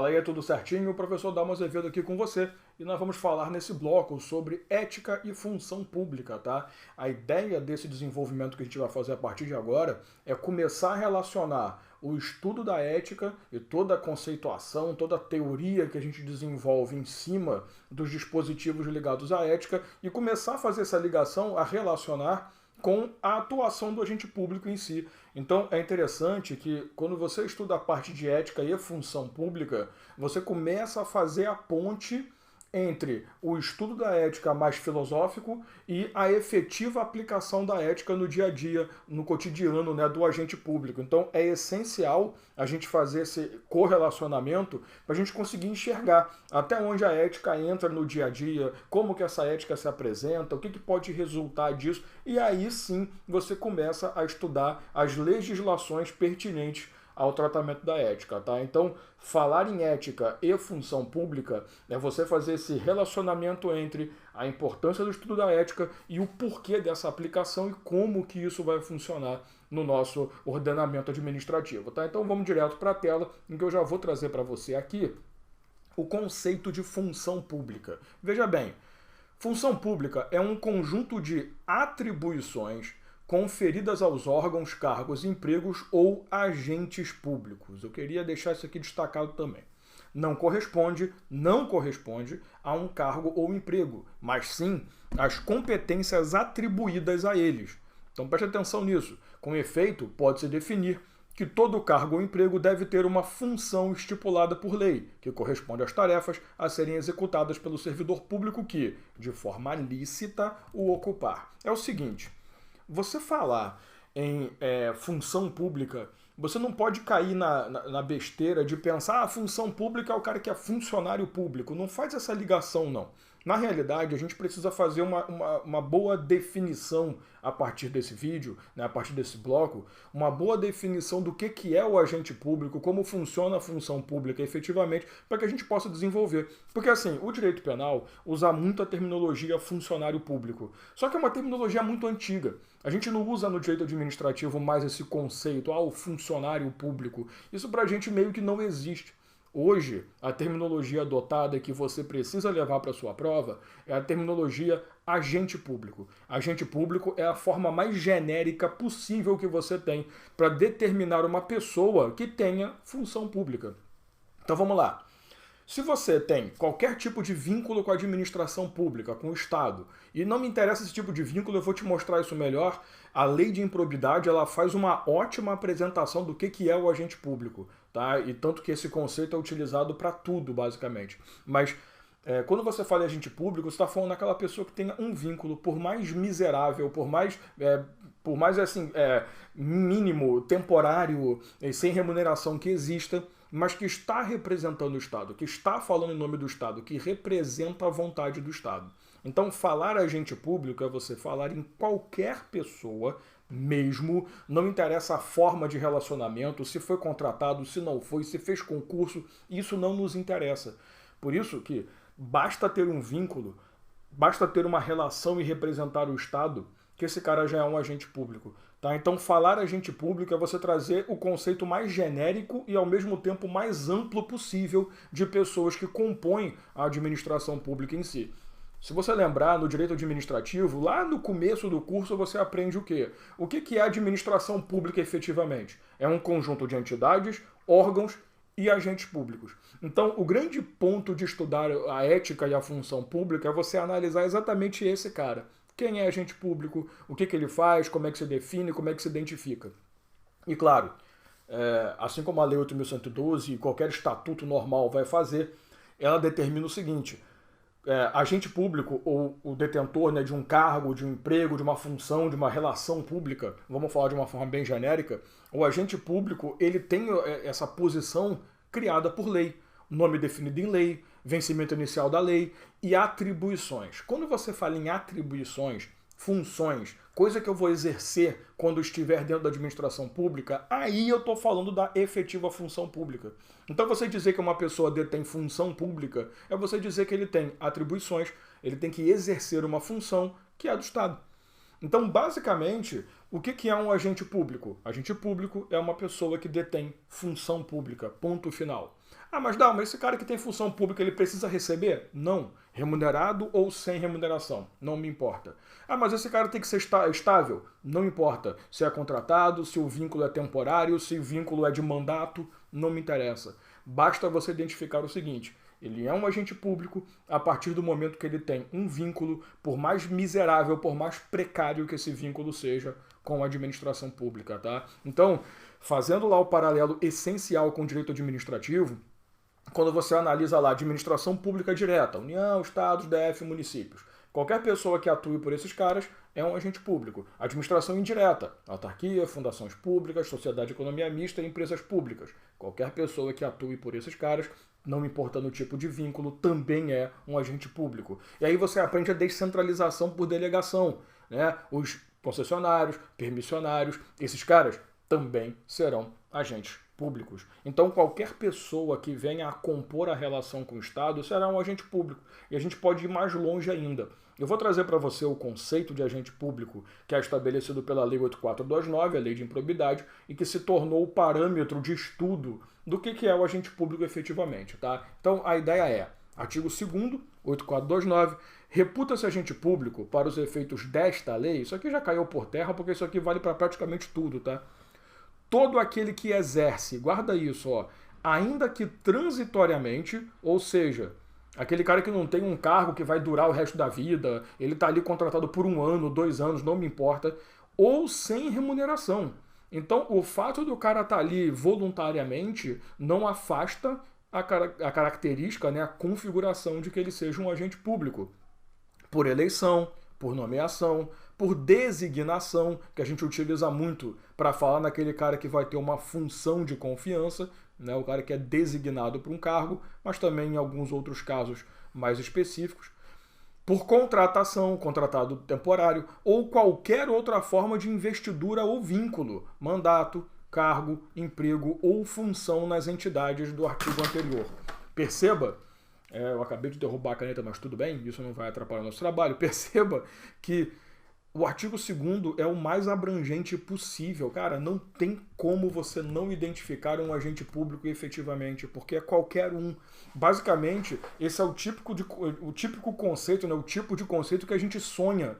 Fala aí, tudo certinho? O professor Dalmo Azevedo aqui com você e nós vamos falar nesse bloco sobre ética e função pública, tá? A ideia desse desenvolvimento que a gente vai fazer a partir de agora é começar a relacionar o estudo da ética e toda a conceituação, toda a teoria que a gente desenvolve em cima dos dispositivos ligados à ética e começar a fazer essa ligação, a relacionar com a atuação do agente público em si. Então é interessante que quando você estuda a parte de ética e função pública, você começa a fazer a ponte entre o estudo da ética mais filosófico e a efetiva aplicação da ética no dia a dia, no cotidiano, né, do agente público. Então é essencial a gente fazer esse correlacionamento para a gente conseguir enxergar até onde a ética entra no dia a dia, como que essa ética se apresenta, o que pode resultar disso, e aí sim você começa a estudar as legislações pertinentes ao tratamento da ética, tá? Então, falar em ética e função pública é você fazer esse relacionamento entre a importância do estudo da ética e o porquê dessa aplicação e como que isso vai funcionar no nosso ordenamento administrativo, tá? Então, vamos direto para a tela, em que eu já vou trazer para você aqui o conceito de função pública. Veja bem, função pública é um conjunto de atribuições conferidas aos órgãos, cargos, empregos ou agentes públicos. Eu queria deixar isso aqui destacado também. Não corresponde a um cargo ou emprego, mas sim às competências atribuídas a eles. Então preste atenção nisso. Com efeito, pode-se definir que todo cargo ou emprego deve ter uma função estipulada por lei, que corresponde às tarefas a serem executadas pelo servidor público que, de forma lícita, o ocupar. É o seguinte: você falar em função pública, você não pode cair na besteira de pensar a função pública é o cara que é funcionário público. Não faz essa ligação, não. Na realidade, a gente precisa fazer uma boa definição a partir desse vídeo, né, a partir desse bloco, uma boa definição do que é o agente público, como funciona a função pública efetivamente, para que a gente possa desenvolver. Porque assim, o direito penal usa muito a terminologia funcionário público, só que é uma terminologia muito antiga. A gente não usa no direito administrativo mais esse conceito, o funcionário público. Isso pra gente meio que não existe. Hoje, a terminologia adotada que você precisa levar para sua prova é a terminologia agente público. Agente público é a forma mais genérica possível que você tem para determinar uma pessoa que tenha função pública. Então vamos lá. Se você tem qualquer tipo de vínculo com a administração pública, com o Estado, e não me interessa esse tipo de vínculo, eu vou te mostrar isso melhor. A lei de improbidade, ela faz uma ótima apresentação do que é o agente público, tá? E tanto que esse conceito é utilizado para tudo, basicamente. Mas quando você fala em agente público, você está falando daquela pessoa que tenha um vínculo, por mais miserável, por mais assim, mínimo, temporário, sem remuneração que exista, mas que está representando o Estado, que está falando em nome do Estado, que representa a vontade do Estado. Então, falar agente público é você falar em qualquer pessoa, mesmo, não interessa a forma de relacionamento, se foi contratado, se não foi, se fez concurso, isso não nos interessa. Por isso que basta ter um vínculo, basta ter uma relação e representar o Estado, que esse cara já é um agente público. Tá? Então, falar agente público é você trazer o conceito mais genérico e, ao mesmo tempo, mais amplo possível de pessoas que compõem a administração pública em si. Se você lembrar, no direito administrativo, lá no começo do curso você aprende o quê? O que é administração pública efetivamente? É um conjunto de entidades, órgãos e agentes públicos. Então, o grande ponto de estudar a ética e a função pública é você analisar exatamente esse cara. Quem é agente público, o que ele faz, como é que se define, como é que se identifica. E claro, assim como a Lei 8.112 e qualquer estatuto normal vai fazer, ela determina o seguinte: agente público ou o detentor, né, de um cargo, de um emprego, de uma função, de uma relação pública, vamos falar de uma forma bem genérica, o agente público ele tem essa posição criada por lei, nome definido em lei, vencimento inicial da lei e atribuições. Quando você fala em atribuições, funções, coisa que eu vou exercer quando estiver dentro da administração pública, aí eu estou falando da efetiva função pública. Então você dizer que uma pessoa detém função pública é você dizer que ele tem atribuições, ele tem que exercer uma função que é do Estado. Então, basicamente, o que é um agente público? Agente público é uma pessoa que detém função pública, ponto final. Ah, mas Dalma, esse cara que tem função pública, ele precisa receber? Não. Remunerado ou sem remuneração? Não me importa. Ah, mas esse cara tem que ser estável? Não importa. Se é contratado, se o vínculo é temporário, se o vínculo é de mandato, não me interessa. Basta você identificar o seguinte: ele é um agente público a partir do momento que ele tem um vínculo, por mais miserável, por mais precário que esse vínculo seja, com a administração pública, tá? Então, fazendo lá o paralelo essencial com o direito administrativo, quando você analisa lá administração pública direta, União, Estados, DF, municípios, qualquer pessoa que atue por esses caras é um agente público. Administração indireta, autarquia, fundações públicas, sociedade de economia mista e empresas públicas. Qualquer pessoa que atue por esses caras, não importando o tipo de vínculo, também é um agente público. E aí você aprende a descentralização por delegação, né? Os concessionários, permissionários, esses caras também serão agentes públicos. Então, qualquer pessoa que venha a compor a relação com o Estado será um agente público. E a gente pode ir mais longe ainda. Eu vou trazer para você o conceito de agente público que é estabelecido pela Lei 8429, a Lei de Improbidade, e que se tornou o parâmetro de estudo do que é o agente público efetivamente. Tá? Então, a ideia é, artigo 2º, 8429, reputa-se agente público para os efeitos desta lei. Isso aqui já caiu por terra, porque isso aqui vale para praticamente tudo, tá? Todo aquele que exerce, guarda isso, ó, ainda que transitoriamente, ou seja, aquele cara que não tem um cargo que vai durar o resto da vida, ele está ali contratado por 1 ano, 2 anos, não me importa, ou sem remuneração. Então, o fato do cara estar ali voluntariamente não afasta a característica, né, a configuração de que ele seja um agente público. Por eleição, por nomeação, por designação, que a gente utiliza muito para falar naquele cara que vai ter uma função de confiança, né, o cara que é designado para um cargo, mas também em alguns outros casos mais específicos, por contratação, contratado temporário, ou qualquer outra forma de investidura ou vínculo, mandato, cargo, emprego ou função nas entidades do artigo anterior. Perceba, eu acabei de derrubar a caneta, mas tudo bem, isso não vai atrapalhar o nosso trabalho. Perceba que o artigo 2º é o mais abrangente possível. Cara, não tem como você não identificar um agente público efetivamente, porque é qualquer um. Basicamente, esse é o típico conceito, né? O tipo de conceito que a gente sonha,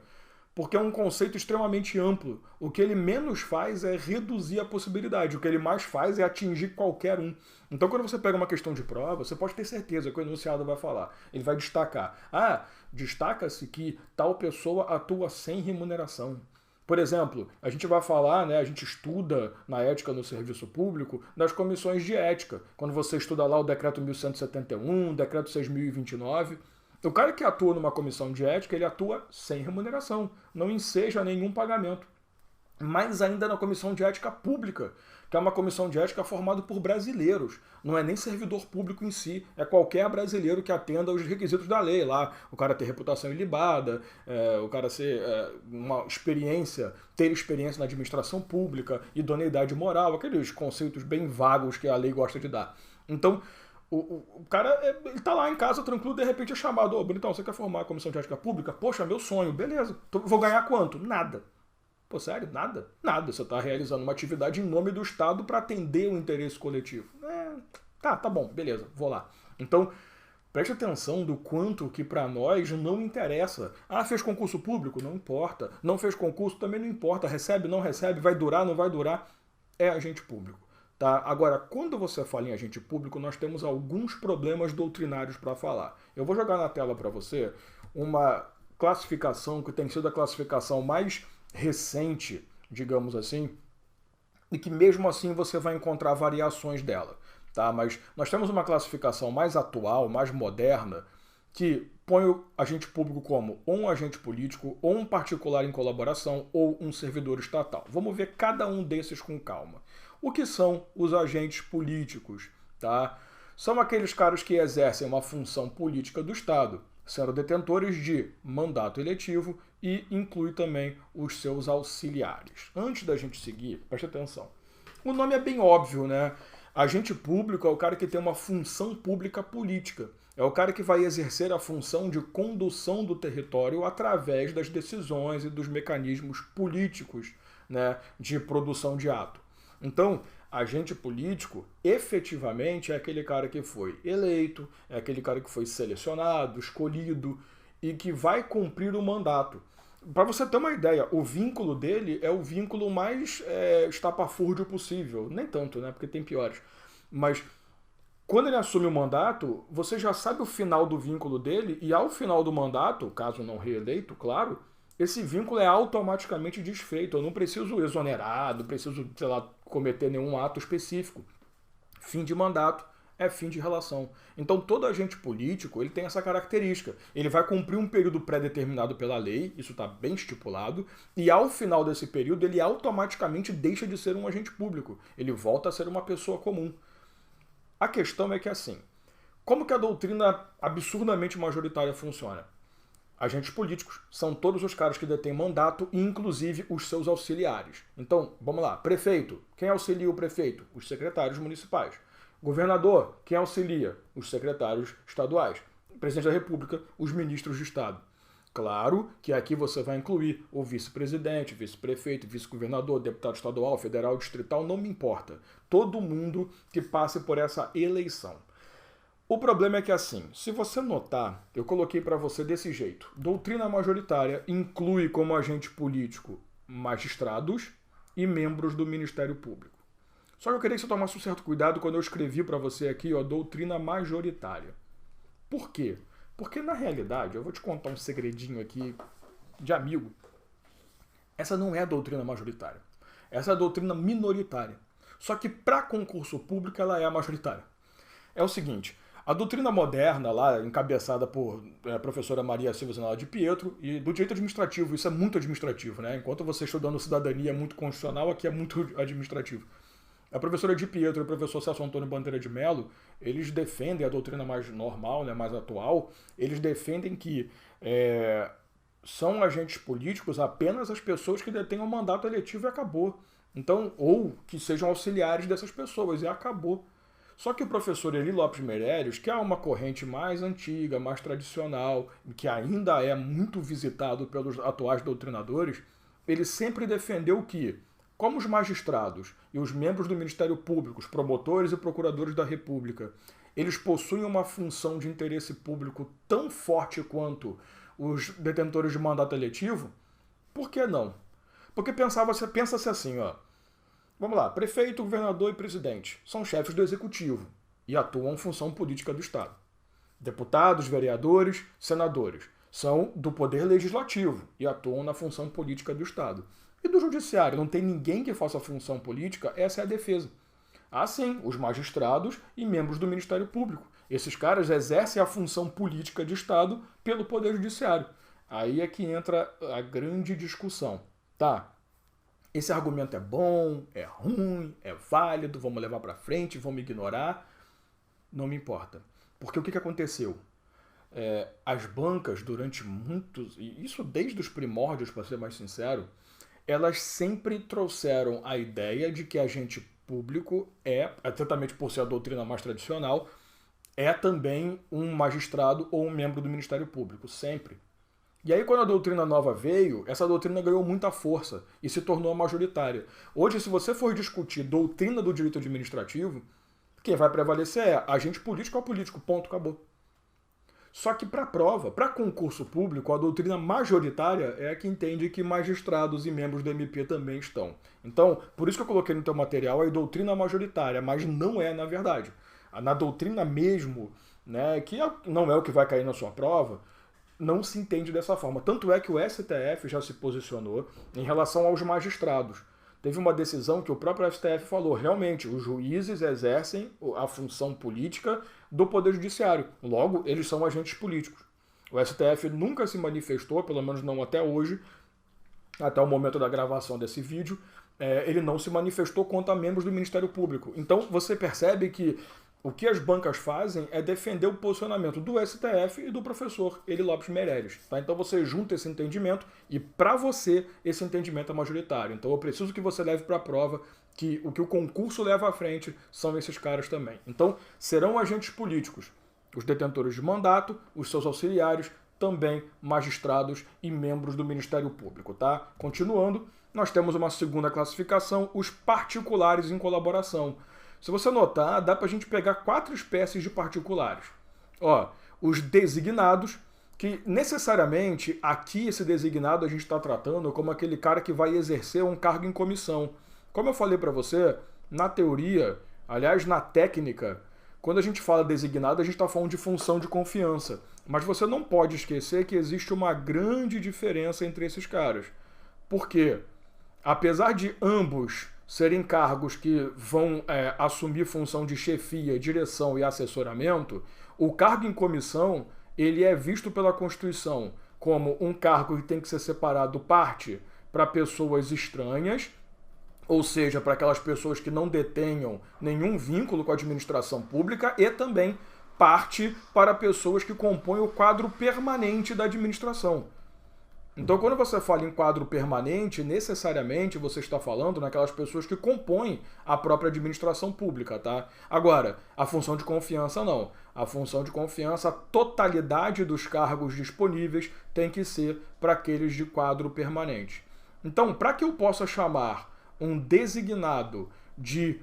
porque é um conceito extremamente amplo. O que ele menos faz é reduzir a possibilidade, o que ele mais faz é atingir qualquer um. Então, quando você pega uma questão de prova, você pode ter certeza que o enunciado vai falar. Ele vai destacar. Ah, destaca-se que tal pessoa atua sem remuneração. Por exemplo, a gente vai falar, né, a gente estuda na ética no serviço público, nas comissões de ética. Quando você estuda lá o decreto 1171, o decreto 6.029, o cara que atua numa comissão de ética, ele atua sem remuneração, não enseja nenhum pagamento. Mais ainda na comissão de ética pública, que é uma comissão de ética formada por brasileiros. Não é nem servidor público em si, é qualquer brasileiro que atenda aos requisitos da lei. Lá, o cara ter reputação ilibada, o cara ter experiência na administração pública, idoneidade moral, aqueles conceitos bem vagos que a lei gosta de dar. Então, o cara, ele tá lá em casa tranquilo, de repente é chamado: ô, Bonitão, você quer formar a comissão de ética pública? Poxa, meu sonho, beleza. Vou ganhar quanto? Nada. Pô, sério? Nada? Nada. Você tá realizando uma atividade em nome do Estado para atender o interesse coletivo. Tá bom, beleza, vou lá. Então, preste atenção do quanto que para nós não interessa. Ah, fez concurso público? Não importa. Não fez concurso? Também não importa. Recebe, não recebe, vai durar, não vai durar. É agente público. Tá? Agora, quando você fala em agente público, nós temos alguns problemas doutrinários para falar. Eu vou jogar na tela para você uma classificação que tem sido a classificação mais recente, digamos assim, e que mesmo assim você vai encontrar variações dela. Tá? Mas nós temos uma classificação mais atual, mais moderna, que põe o agente público como ou um agente político, ou um particular em colaboração, ou um servidor estatal. Vamos ver cada um desses com calma. O que são os agentes políticos? Tá? São aqueles caras que exercem uma função política do Estado, sendo detentores de mandato eletivo e inclui também os seus auxiliares. Antes da gente seguir, preste atenção. O nome é bem óbvio, né? Agente público é o cara que tem uma função pública política. É o cara que vai exercer a função de condução do território através das decisões e dos mecanismos políticos, né, de produção de ato. Então, Agente político, efetivamente, é aquele cara que foi eleito, é aquele cara que foi selecionado, escolhido e que vai cumprir o mandato. Para você ter uma ideia, o vínculo dele é o vínculo mais estapafúrdio possível. Nem tanto, né? Porque tem piores. Mas quando ele assume o mandato, você já sabe o final do vínculo dele e ao final do mandato, caso não reeleito, claro, esse vínculo é automaticamente desfeito. Eu não preciso exonerar, não preciso, sei lá, cometer nenhum ato específico. Fim de mandato é fim de relação. Então todo agente político ele tem essa característica. Ele vai cumprir um período pré-determinado pela lei, isso está bem estipulado, e ao final desse período ele automaticamente deixa de ser um agente público. Ele volta a ser uma pessoa comum. A questão é que assim, como que a doutrina absurdamente majoritária funciona? Agentes políticos são todos os caras que detêm mandato, inclusive os seus auxiliares. Então, vamos lá. Prefeito. Quem auxilia o prefeito? Os secretários municipais. Governador. Quem auxilia? Os secretários estaduais. Presidente da República, os ministros de Estado. Claro que aqui você vai incluir o vice-presidente, vice-prefeito, vice-governador, deputado estadual, federal, distrital, não me importa. Todo mundo que passe por essa eleição. O problema é que assim, se você notar, eu coloquei para você desse jeito. Doutrina majoritária inclui como agente político magistrados e membros do Ministério Público. Só que eu queria que você tomasse um certo cuidado quando eu escrevi para você aqui, ó, doutrina majoritária. Por quê? Porque na realidade, eu vou te contar um segredinho aqui de amigo. Essa não é a doutrina majoritária. Essa é a doutrina minoritária. Só que para concurso público ela é a majoritária. É o seguinte, a doutrina moderna, lá encabeçada por professora Maria Silva Zanella de Pietro, e do direito administrativo, isso é muito administrativo, né? Enquanto você estudando cidadania é muito constitucional, aqui é muito administrativo. A professora de Pietro e o professor Celso Antônio Bandeira de Mello, eles defendem a doutrina mais normal, né, mais atual, eles defendem que são agentes políticos apenas as pessoas que detêm o mandato eletivo e acabou. Então, ou que sejam auxiliares dessas pessoas e acabou. Só que o professor Eli Lopes Meirelles, que é uma corrente mais antiga, mais tradicional, que ainda é muito visitado pelos atuais doutrinadores, ele sempre defendeu que, como os magistrados e os membros do Ministério Público, os promotores e procuradores da República, eles possuem uma função de interesse público tão forte quanto os detentores de mandato eletivo, por que não? Porque pensa-se assim, ó. Vamos lá, prefeito, governador e presidente são chefes do executivo e atuam em função política do Estado. Deputados, vereadores, senadores são do poder legislativo e atuam na função política do Estado. E do judiciário, não tem ninguém que faça função política, essa é a defesa. Ah, sim, os magistrados e membros do Ministério Público. Esses caras exercem a função política de Estado pelo poder judiciário. Aí é que entra a grande discussão. Tá, esse argumento é bom, é ruim, é válido, vamos levar para frente, vamos ignorar. Não me importa. Porque o que aconteceu? As bancas, durante muitos... E isso desde os primórdios, para ser mais sincero, elas sempre trouxeram a ideia de que agente público exatamente por ser a doutrina mais tradicional, é também um magistrado ou um membro do Ministério Público. Sempre. E aí, quando a doutrina nova veio, essa doutrina ganhou muita força e se tornou majoritária. Hoje, se você for discutir doutrina do direito administrativo, quem vai prevalecer é agente político ou político, ponto, acabou. Só que para prova, para concurso público, a doutrina majoritária é a que entende que magistrados e membros do MP também estão. Então, por isso que eu coloquei no teu material a doutrina majoritária, mas não é na verdade. Na doutrina mesmo, né, que não é o que vai cair na sua prova, não se entende dessa forma. Tanto é que o STF já se posicionou em relação aos magistrados. Teve uma decisão que o próprio STF falou, realmente, os juízes exercem a função política do Poder Judiciário. Logo, eles são agentes políticos. O STF nunca se manifestou, pelo menos não até hoje, até o momento da gravação desse vídeo, ele não se manifestou contra membros do Ministério Público. Então, você percebe que o que as bancas fazem é defender o posicionamento do STF e do professor Eli Lopes Meirelles. Tá? Então você junta esse entendimento e, para você, esse entendimento é majoritário. Então eu preciso que você leve para a prova que o que o concurso leva à frente são esses caras também. Então serão agentes políticos, os detentores de mandato, os seus auxiliares, também magistrados e membros do Ministério Público. Tá? Continuando, Nós temos uma segunda classificação, os particulares em colaboração. Se você notar, dá para a gente pegar 4 espécies de particulares. Ó, os designados, que necessariamente aqui esse designado a gente está tratando como aquele cara que vai exercer um cargo em comissão. Como eu falei para você, na teoria, aliás, na técnica, quando a gente fala designado, a gente está falando de função de confiança. Mas você não pode esquecer que existe uma grande diferença entre esses caras. Por quê? Apesar de ambos serem cargos que vão assumir função de chefia, direção e assessoramento, o cargo em comissão ele é visto pela Constituição como um cargo que tem que ser separado parte para pessoas estranhas, ou seja, para aquelas pessoas que não detenham nenhum vínculo com a administração pública, e também parte para pessoas que compõem o quadro permanente da administração. Então, quando você fala em quadro permanente, necessariamente você está falando naquelas pessoas que compõem a própria administração pública, tá? Agora, a função de confiança não. A função de confiança, a totalidade dos cargos disponíveis tem que ser para aqueles de quadro permanente. Então, para que eu possa chamar um designado de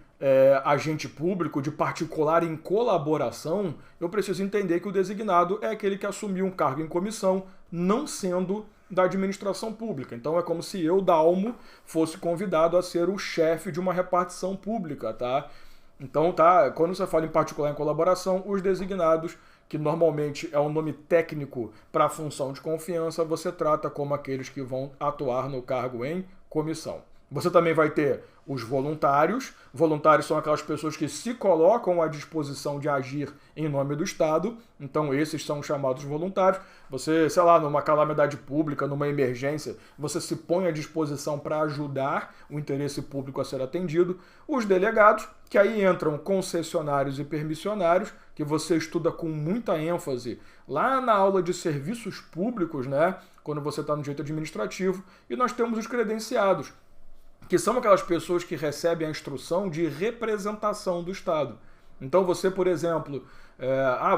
agente público, de particular em colaboração, eu preciso entender que o designado é aquele que assumiu um cargo em comissão, não sendo da administração pública. Então é como se eu, Dalmo, fosse convidado a ser o chefe de uma repartição pública, tá? Então, tá, quando você fala em particular em colaboração, os designados, que normalmente é um nome técnico para a função de confiança, você trata como aqueles que vão atuar no cargo em comissão. Você também vai ter os voluntários. Voluntários são aquelas pessoas que se colocam à disposição de agir em nome do Estado. Então, esses são chamados voluntários. Você, sei lá, numa calamidade pública, numa emergência, você se põe à disposição para ajudar o interesse público a ser atendido. Os delegados, que aí entram concessionários e permissionários, que você estuda com muita ênfase lá na aula de serviços públicos, né? Quando você está no direito administrativo. E nós temos os credenciados, que são aquelas pessoas que recebem a instrução de representação do Estado. Então você, por exemplo,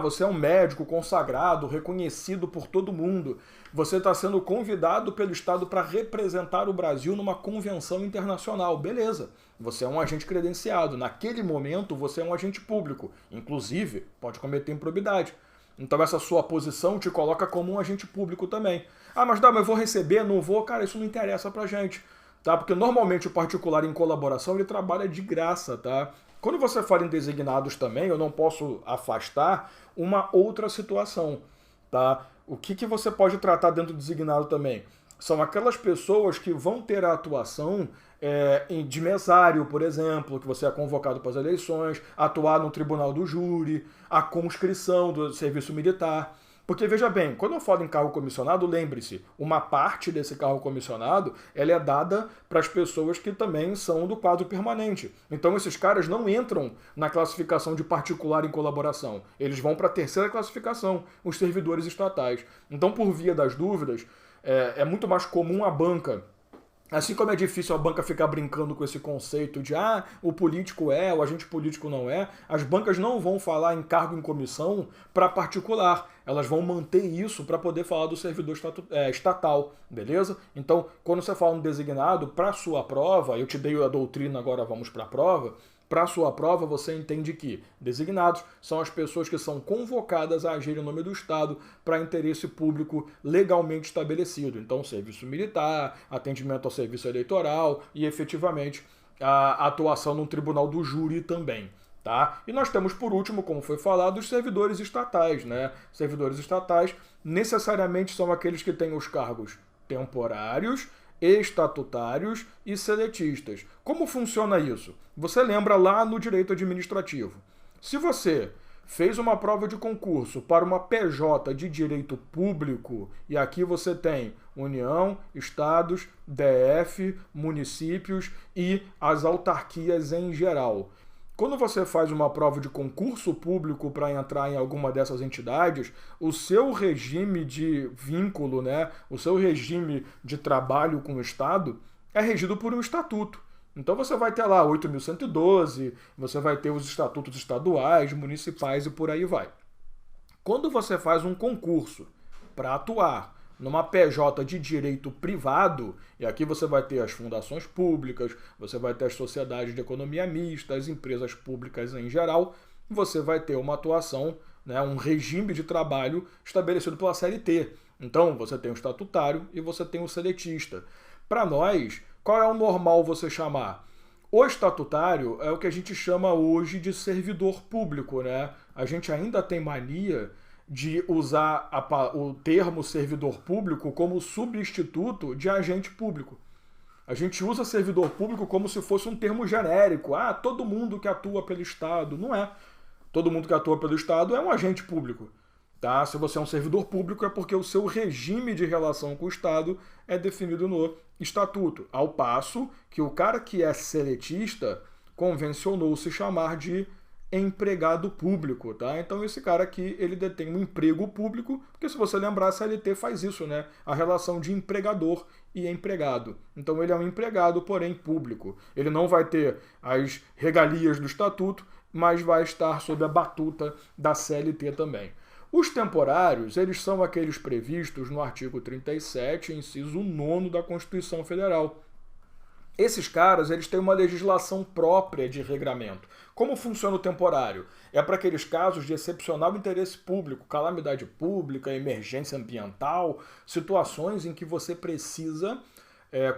você é um médico consagrado, reconhecido por todo mundo, você está sendo convidado pelo Estado para representar o Brasil numa convenção internacional. Beleza, você é um agente credenciado, naquele momento você é um agente público, inclusive pode cometer improbidade. Então essa sua posição te coloca como um agente público também. Mas eu vou receber, não vou? Cara, isso não interessa pra gente. Tá? Porque normalmente o particular em colaboração ele trabalha de graça, tá? Quando você fala em designados também, eu não posso afastar uma outra situação, tá? O que você pode tratar dentro do designado também? São aquelas pessoas que vão ter a atuação de mesário, por exemplo, que você é convocado para as eleições, atuar no tribunal do júri, a conscrição do serviço militar. Porque, veja bem, quando eu falo em cargo comissionado, lembre-se, uma parte desse cargo comissionado ela é dada para as pessoas que também são do quadro permanente. Então, esses caras não entram na classificação de particular em colaboração. Eles vão para a terceira classificação, os servidores estatais. Então, por via das dúvidas, é muito mais comum a banca. Assim como é difícil a banca ficar brincando com esse conceito de o político o agente político não é, as bancas não vão falar em cargo em comissão para particular. Elas vão manter isso para poder falar do servidor estatal, beleza? Então, quando você fala um designado, para sua prova, eu te dei a doutrina, agora vamos para a prova. Para a sua prova, você entende que designados são as pessoas que são convocadas a agir em nome do Estado para interesse público legalmente estabelecido. Então, serviço militar, atendimento ao serviço eleitoral e, efetivamente, a atuação no tribunal do júri também. Tá? E nós temos, por último, como foi falado, os servidores estatais, né? Servidores estatais necessariamente são aqueles que têm os cargos temporários, estatutários e seletistas. Como funciona isso? Você lembra lá no direito administrativo. Se você fez uma prova de concurso para uma PJ de direito público, e aqui você tem União, Estados, DF, municípios e as autarquias em geral. Quando você faz uma prova de concurso público para entrar em alguma dessas entidades, o seu regime de vínculo, né, o seu regime de trabalho com o Estado é regido por um estatuto. Então você vai ter lá 8.112, você vai ter os estatutos estaduais, municipais e por aí vai. Quando você faz um concurso para atuar numa PJ de direito privado, e aqui você vai ter as fundações públicas, você vai ter as sociedades de economia mista, as empresas públicas em geral, você vai ter uma atuação, né, um regime de trabalho estabelecido pela CLT. Então, você tem o estatutário e você tem o seletista. Para nós, qual é o normal você chamar? O estatutário é o que a gente chama hoje de servidor público, né? A gente ainda tem mania de usar o termo servidor público como substituto de agente público. A gente usa servidor público como se fosse um termo genérico. Ah, todo mundo que atua pelo Estado. Não é. Todo mundo que atua pelo Estado é um agente público. Tá? Se você é um servidor público é porque o seu regime de relação com o Estado é definido no Estatuto. Ao passo que o cara que é seletista convencionou se chamar de empregado público, tá? Então esse cara aqui, ele detém um emprego público, porque se você lembrar, a CLT faz isso, né? A relação de empregador e empregado. Então ele é um empregado, porém público. Ele não vai ter as regalias do Estatuto, mas vai estar sob a batuta da CLT também. Os temporários, eles são aqueles previstos no artigo 37, inciso 9 da Constituição Federal. Esses caras, eles têm uma legislação própria de regramento. Como funciona o temporário? É para aqueles casos de excepcional interesse público, calamidade pública, emergência ambiental, situações em que você precisa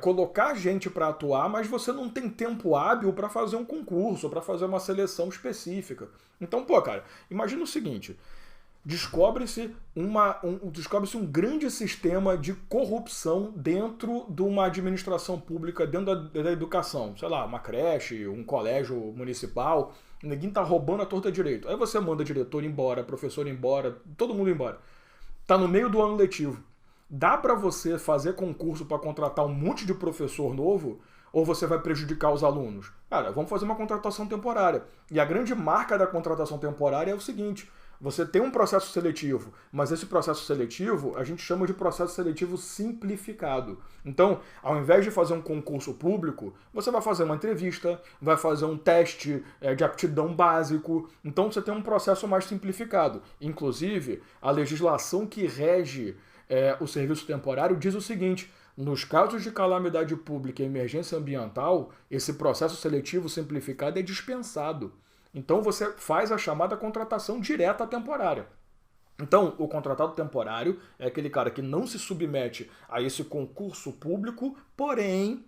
colocar gente para atuar, mas você não tem tempo hábil para fazer um concurso, para fazer uma seleção específica. Então, pô, cara, imagina o seguinte: descobre-se um grande sistema de corrupção dentro de uma administração pública, dentro da educação. Sei lá, uma creche, um colégio municipal, ninguém tá roubando a torta direito. Aí você manda diretor embora, professor embora, todo mundo embora. Tá no meio do ano letivo. Dá para você fazer concurso para contratar um monte de professor novo, ou você vai prejudicar os alunos? Cara, vamos fazer uma contratação temporária. E a grande marca da contratação temporária é o seguinte: você tem um processo seletivo, mas esse processo seletivo a gente chama de processo seletivo simplificado. Então, ao invés de fazer um concurso público, você vai fazer uma entrevista, vai fazer um teste de aptidão básico. Então, você tem um processo mais simplificado. Inclusive, a legislação que rege o serviço temporário diz o seguinte: nos casos de calamidade pública e emergência ambiental, esse processo seletivo simplificado é dispensado. Então você faz a chamada contratação direta temporária. Então, o contratado temporário é aquele cara que não se submete a esse concurso público, porém,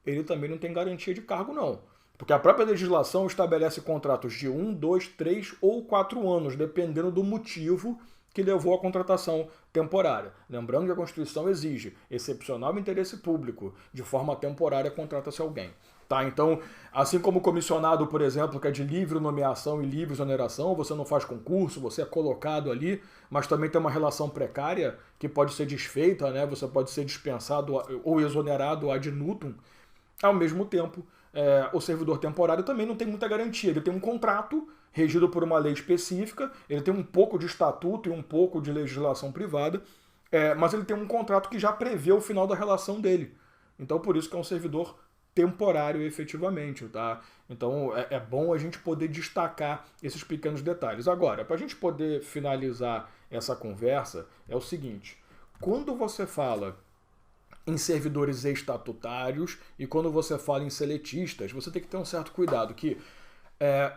ele também não tem garantia de cargo, não. Porque a própria legislação estabelece contratos de 1, 2, 3 ou 4 anos, dependendo do motivo que levou à contratação temporária. Lembrando que a Constituição exige excepcional interesse público, de forma temporária contrata-se alguém. Tá? Então, assim como o comissionado, por exemplo, que é de livre nomeação e livre exoneração, você não faz concurso, você é colocado ali, mas também tem uma relação precária que pode ser desfeita, né? Você pode ser dispensado ou exonerado ad nutum. Ao mesmo tempo, o servidor temporário também não tem muita garantia. Ele tem um contrato regido por uma lei específica, ele tem um pouco de estatuto e um pouco de legislação privada, mas ele tem um contrato que já prevê o final da relação dele. Então, por isso que é um servidor temporário efetivamente, tá? Então é bom a gente poder destacar esses pequenos detalhes. Agora, para a gente poder finalizar essa conversa, é o seguinte: quando você fala em servidores estatutários e quando você fala em seletistas, você tem que ter um certo cuidado, que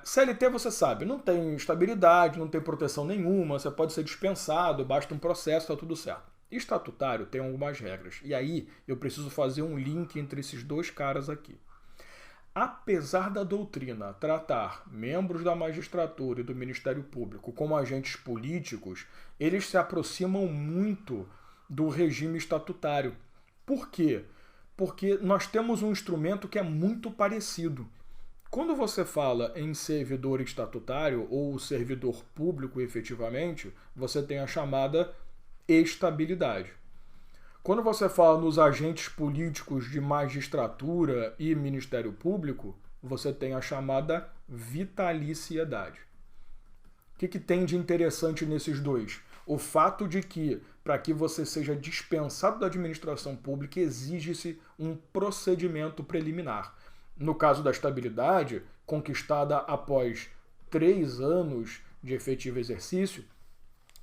CLT, você sabe, não tem estabilidade, não tem proteção nenhuma, você pode ser dispensado, basta um processo, tá tudo certo. Estatutário tem algumas regras. E aí eu preciso fazer um link entre esses dois caras aqui. Apesar da doutrina tratar membros da magistratura e do Ministério Público como agentes políticos, eles se aproximam muito do regime estatutário. Por quê? Porque nós temos um instrumento que é muito parecido. Quando você fala em servidor estatutário ou servidor público efetivamente, você tem a chamada estabilidade. Quando você fala nos agentes políticos de magistratura e Ministério Público, você tem a chamada vitaliciedade. O que tem de interessante nesses dois? O fato de que, para que você seja dispensado da administração pública, exige-se um procedimento preliminar. No caso da estabilidade, conquistada após 3 anos de efetivo exercício,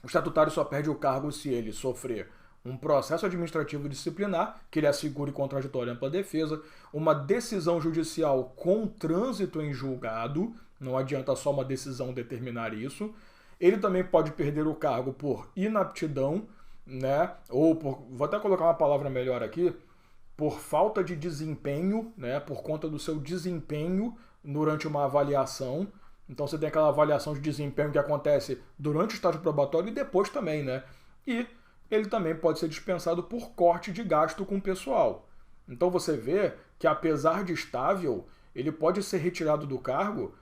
o estatutário só perde o cargo se ele sofrer um processo administrativo disciplinar, que ele assegure contraditória e ampla defesa, uma decisão judicial com trânsito em julgado, não adianta só uma decisão determinar isso. Ele também pode perder o cargo por inaptidão, né? Ou por, vou até colocar uma palavra melhor aqui, por falta de desempenho, né? Por conta do seu desempenho durante uma avaliação. Então você tem aquela avaliação de desempenho que acontece durante o estágio probatório e depois também, né? E ele também pode ser dispensado por corte de gasto com o pessoal. Então você vê que, apesar de estável, ele pode ser retirado do cargo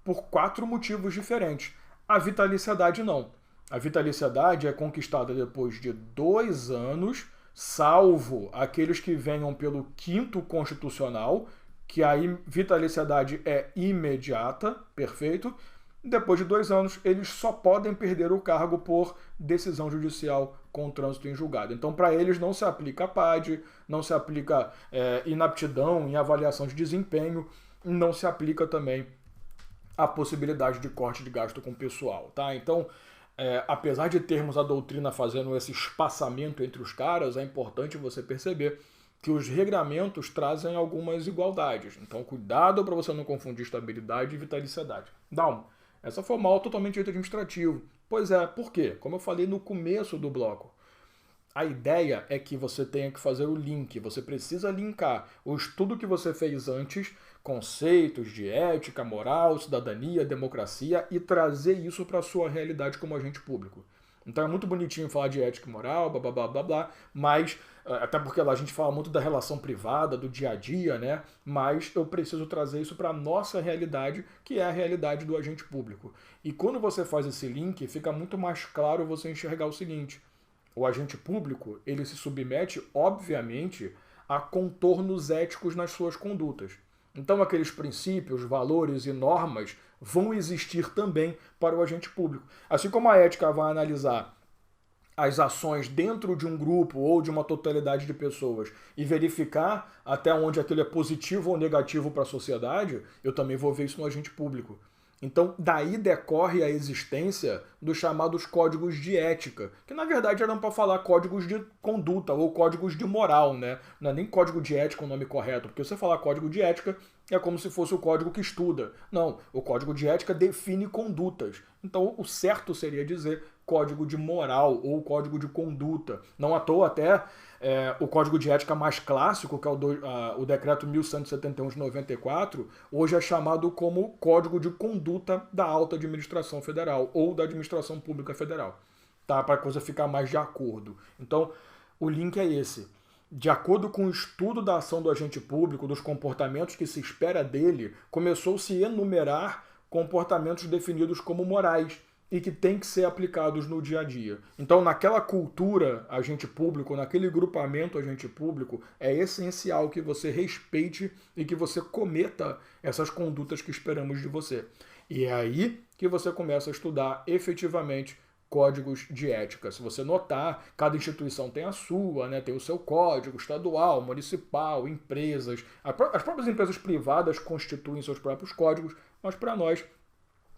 por 4 motivos diferentes. A vitaliciedade não. A vitaliciedade é conquistada depois de 2 anos, salvo aqueles que venham pelo 5º constitucional, que a vitaliciedade é imediata, perfeito. Depois de 2 anos, eles só podem perder o cargo por decisão judicial com trânsito em julgado. Então, para eles não se aplica a PAD, não se aplica inaptidão em avaliação de desempenho, não se aplica também a possibilidade de corte de gasto com o pessoal, tá? Então, apesar de termos a doutrina fazendo esse espaçamento entre os caras, é importante você perceber que os regramentos trazem algumas igualdades. Então, cuidado para você não confundir estabilidade e vitaliciedade. Dalmo, essa foi uma aula totalmente de direito administrativo. Pois é, por quê? Como eu falei no começo do bloco, a ideia é que você tenha que fazer o link, você precisa linkar o estudo que você fez antes, conceitos de ética, moral, cidadania, democracia, e trazer isso para a sua realidade como agente público. Então é muito bonitinho falar de ética e moral, blá blá blá blá blá, mas, até porque lá a gente fala muito da relação privada, do dia a dia, né? Mas eu preciso trazer isso para a nossa realidade, que é a realidade do agente público. E quando você faz esse link, fica muito mais claro você enxergar o seguinte: o agente público, ele se submete, obviamente, a contornos éticos nas suas condutas. Então aqueles princípios, valores e normas vão existir também para o agente público. Assim como a ética vai analisar as ações dentro de um grupo ou de uma totalidade de pessoas e verificar até onde aquilo é positivo ou negativo para a sociedade, eu também vou ver isso no agente público. Então, daí decorre a existência dos chamados códigos de ética, que na verdade eram para falar códigos de conduta ou códigos de moral, né? Não é nem código de ética o nome correto, porque você falar código de ética é como se fosse o código que estuda. Não, o código de ética define condutas. Então, o certo seria dizer código de moral ou código de conduta. Não à toa até o código de ética mais clássico, que é o decreto 1171 de 94, hoje é chamado como Código de Conduta da Alta Administração Federal ou da Administração Pública Federal, tá? Para a coisa ficar mais de acordo. Então, o link é esse. De acordo com o estudo da ação do agente público, dos comportamentos que se espera dele, começou-se a enumerar comportamentos definidos como morais e que têm que ser aplicados no dia a dia. Então, naquela cultura agente público, naquele grupamento agente público, é essencial que você respeite e que você cometa essas condutas que esperamos de você. E é aí que você começa a estudar efetivamente códigos de ética. Se você notar, cada instituição tem a sua, né? Tem o seu código estadual, municipal, empresas. As próprias empresas privadas constituem seus próprios códigos, mas para nós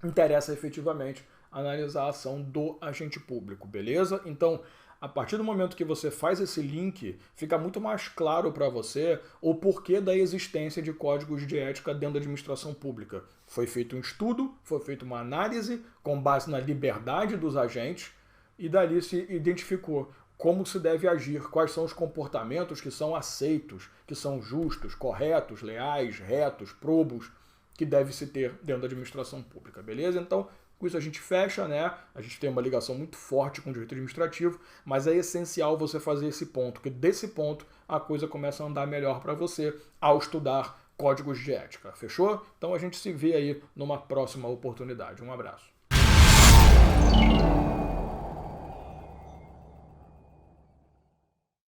interessa efetivamente analisar a ação do agente público, beleza? Então, a partir do momento que você faz esse link, fica muito mais claro para você o porquê da existência de códigos de ética dentro da administração pública. Foi feito um estudo, foi feita uma análise com base na liberdade dos agentes e dali se identificou como se deve agir, quais são os comportamentos que são aceitos, que são justos, corretos, leais, retos, probos, que deve se ter dentro da administração pública, beleza? Então, com isso a gente fecha, né? A gente tem uma ligação muito forte com o direito administrativo, mas é essencial você fazer esse ponto, porque desse ponto a coisa começa a andar melhor para você ao estudar códigos de ética, fechou? Então a gente se vê aí numa próxima oportunidade. Um abraço.